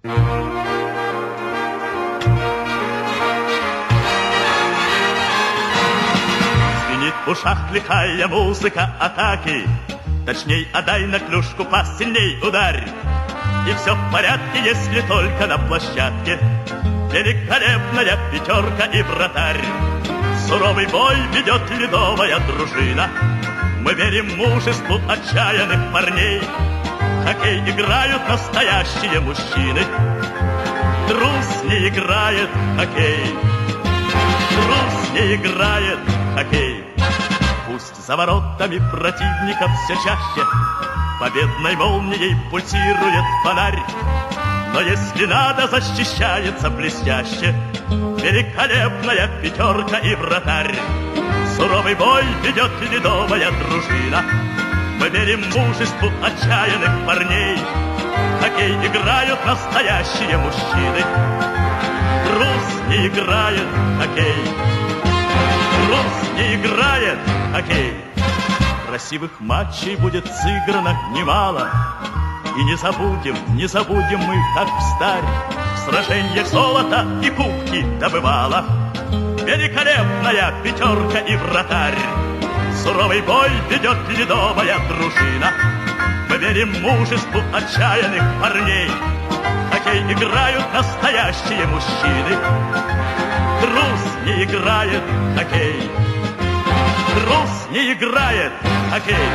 Звенит в ушах лихая музыка атаки. Точней, отдай на клюшку пас, сильней ударь. И все в порядке, если только на площадке великолепная пятерка и вратарь. Суровый бой ведет ледовая дружина. Мы верим мужеству отчаянных парней. В хоккей играют настоящие мужчины. Трус не играет в хоккей. Трус не играет в хоккей. Пусть за воротами противников все чаще победной молнией пульсирует фонарь. Но если надо, защищается блестяще великолепная пятерка и вратарь. Суровый бой ведет ледовая дружина. Мы верим мужеству отчаянных парней. В хоккей играют настоящие мужчины. Трус не играет в хоккей. Трус не играет в хоккей. Красивых матчей будет сыграно немало. И не забудем мы, как встарь, в сражениях золото и кубки добывала великолепная пятерка и вратарь. Суровый бой ведет ледовая дружина. Мы верим мужеству отчаянных парней. В хоккей играют настоящие мужчины. Трус не играет в хоккей. Трус не играет в хоккей.